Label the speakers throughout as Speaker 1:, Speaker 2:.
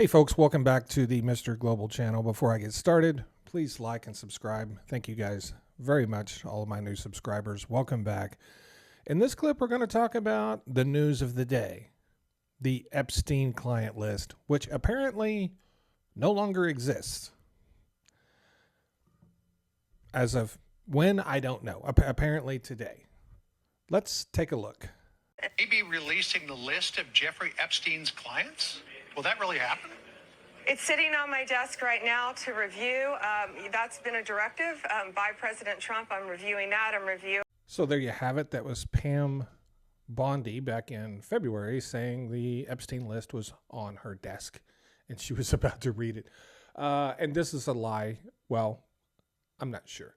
Speaker 1: Hey folks, welcome back to the Mr. Global channel. Before I get started, please like and subscribe. Thank you guys very much, all of my new subscribers. Welcome back. In this clip, we're going to talk about the news of the day, the Epstein client list, which apparently no longer exists. As of when, I don't know. Apparently today. Let's take a look.
Speaker 2: Maybe releasing the list of Jeffrey Epstein's clients? Will that really happen?
Speaker 3: It's sitting on my desk right now to review. That's been a directive by President Trump. I'm reviewing that.
Speaker 1: So there you have it. That was Pam Bondi back in February saying the Epstein list was on her desk and she was about to read it. And this is a lie. Well, I'm not sure.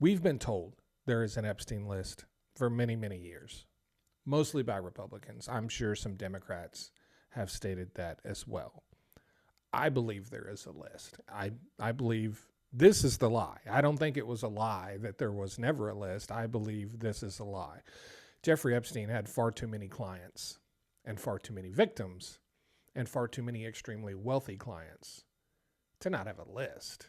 Speaker 1: We've been told there is an Epstein list for many, many years, mostly by Republicans. I'm sure some Democrats have stated that as well. I believe there is a list. I believe this is the lie. I don't think it was a lie that there was never a list. I believe this is a lie. Jeffrey Epstein had far too many clients and far too many victims and far too many extremely wealthy clients to not have a list.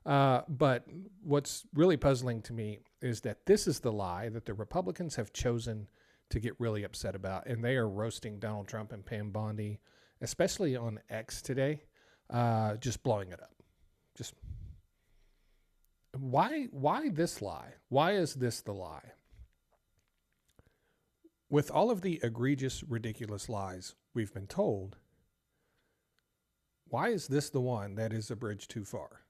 Speaker 1: But what's really puzzling to me is that this is the lie that the Republicans have chosen to get really upset about, and they are roasting Donald Trump and Pam Bondi, especially on X today, just blowing it up. Just why this lie? Why is this the lie? With all of the egregious, ridiculous lies we've been told, why is this the one that is a bridge too far?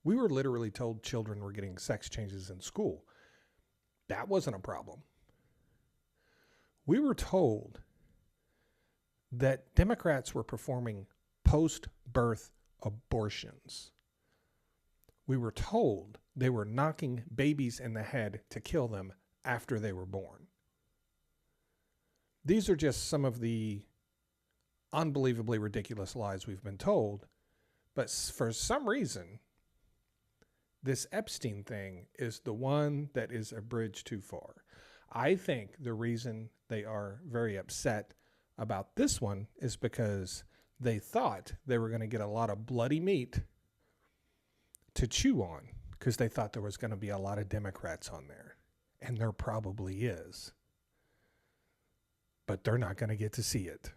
Speaker 1: We were literally told children were getting sex changes in school. That wasn't a problem. We were told that Democrats were performing post-birth abortions. We were told they were knocking babies in the head to kill them after they were born. These are just some of the unbelievably ridiculous lies we've been told, but for some reason, this Epstein thing is the one that is a bridge too far. I think the reason they are very upset about this one is because they thought they were going to get a lot of bloody meat to chew on because they thought there was going to be a lot of Democrats on there. And there probably is. But they're not going to get to see it.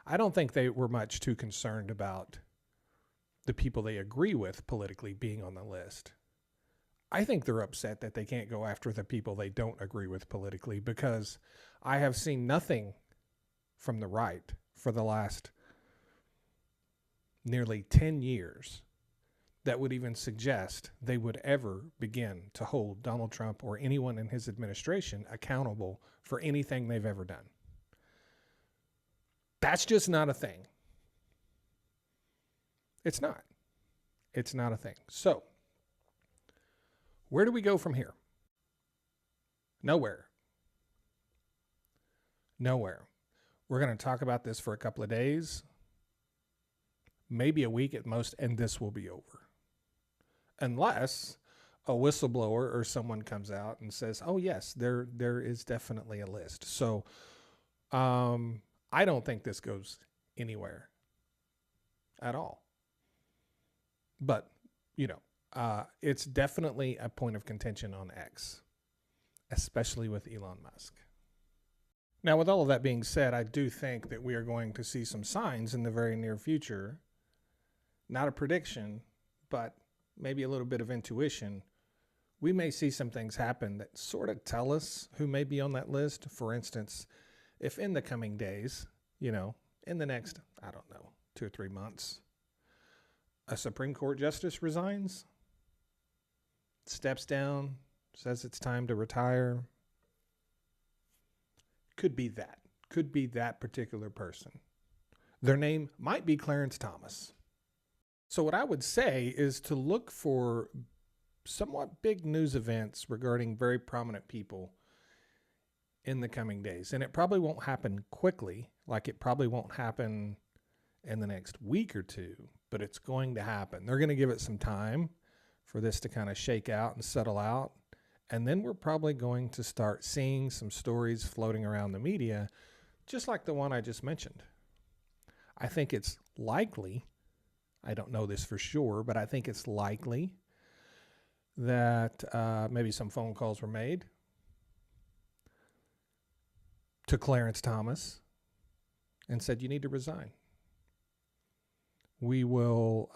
Speaker 1: I don't think they were much too concerned about the people they agree with politically being on the list. I think they're upset that they can't go after the people they don't agree with politically, because I have seen nothing from the right for the last nearly 10 years that would even suggest they would ever begin to hold Donald Trump or anyone in his administration accountable for anything they've ever done. That's just not a thing. It's not. It's not a thing. So, where do we go from here? Nowhere. Nowhere. We're going to talk about this for a couple of days, maybe a week at most, and this will be over. Unless a whistleblower or someone comes out and says, oh yes, there is definitely a list. So I don't think this goes anywhere at all. But, it's definitely a point of contention on X, especially with Elon Musk. Now, with all of that being said, I do think that we are going to see some signs in the very near future. Not a prediction, but maybe a little bit of intuition. We may see some things happen that sort of tell us who may be on that list. For instance, if in the coming days, in the next, 2 or 3 months, a Supreme Court justice resigns, steps down, says it's time to retire. Could be that particular person. Their name might be Clarence Thomas. So what I would say is to look for somewhat big news events regarding very prominent people in the coming days. And it probably won't happen quickly, like it probably won't happen in the next week or two, but it's going to happen. They're going to give it some time for this to kind of shake out and settle out. And then we're probably going to start seeing some stories floating around the media just like the one I just mentioned. I think it's likely, I don't know this for sure, but I think it's likely that maybe some phone calls were made to Clarence Thomas and said, you need to resign. We will,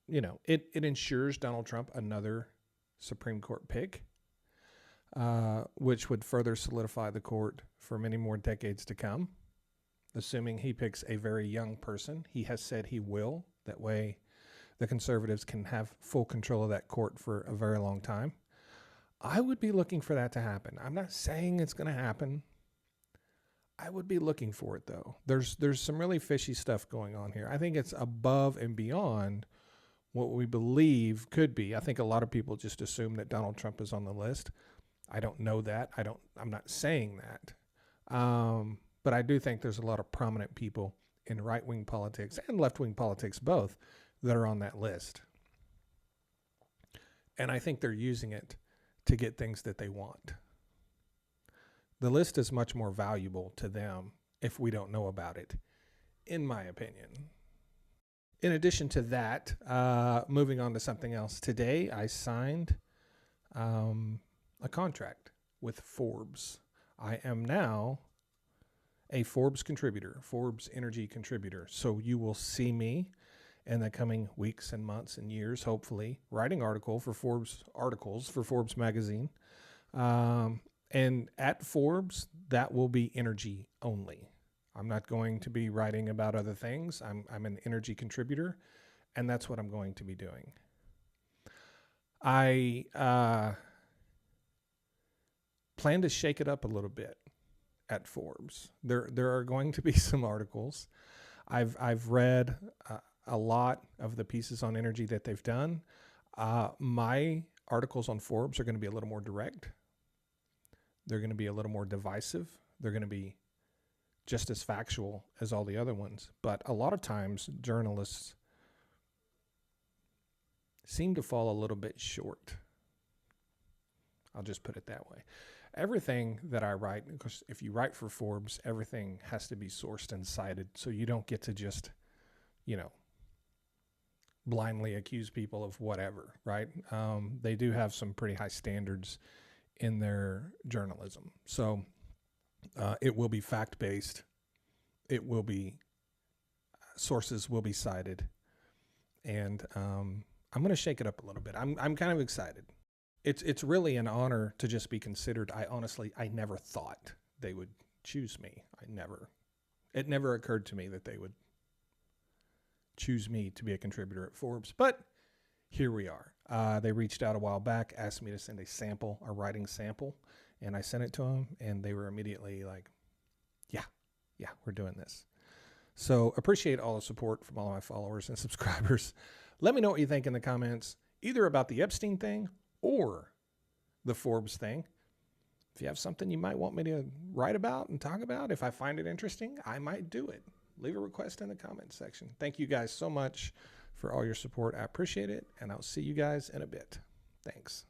Speaker 1: it ensures Donald Trump another Supreme Court pick, which would further solidify the court for many more decades to come, assuming he picks a very young person. He has said he will. That way the conservatives can have full control of that court for a very long time. I would be looking for that to happen. I'm not saying it's going to happen. I would be looking for it, though. There's some really fishy stuff going on here. I think it's above and beyond what we believe could be. I think a lot of people just assume that Donald Trump is on the list. I don't know that. I'm not saying that. But I do think there's a lot of prominent people in right-wing politics and left-wing politics both that are on that list. And I think they're using it to get things that they want. The list is much more valuable to them if we don't know about it, in my opinion. In addition to that, moving on to something else. Today, I signed a contract with Forbes. I am now a Forbes contributor, Forbes energy contributor. So you will see me in the coming weeks and months and years, hopefully, writing articles for Forbes magazine. And at Forbes, that will be energy only. I'm not going to be writing about other things. I'm an energy contributor, and that's what I'm going to be doing. I plan to shake it up a little bit at Forbes. There are going to be some articles. I've read a lot of the pieces on energy that they've done. My articles on Forbes are going to be a little more direct. They're going to be a little more divisive. They're going to be just as factual as all the other ones. But a lot of times, journalists seem to fall a little bit short. I'll just put it that way. Everything that I write, because if you write for Forbes, everything has to be sourced and cited. So you don't get to just, blindly accuse people of whatever, right? They do have some pretty high standards in their journalism. So it will be fact-based. It will be, sources will be cited. And I'm going to shake it up a little bit. I'm kind of excited. It's really an honor to just be considered. I never thought they would choose me. It never occurred to me that they would choose me to be a contributor at Forbes, but here we are. They reached out a while back, asked me to send a writing sample, and I sent it to them, and they were immediately like, yeah, we're doing this. So appreciate all the support from all my followers and subscribers. Let me know what you think in the comments, either about the Epstein thing or the Forbes thing. If you have something you might want me to write about and talk about, if I find it interesting, I might do it. Leave a request in the comments section. Thank you guys so much for all your support. I appreciate it, and I'll see you guys in a bit. Thanks.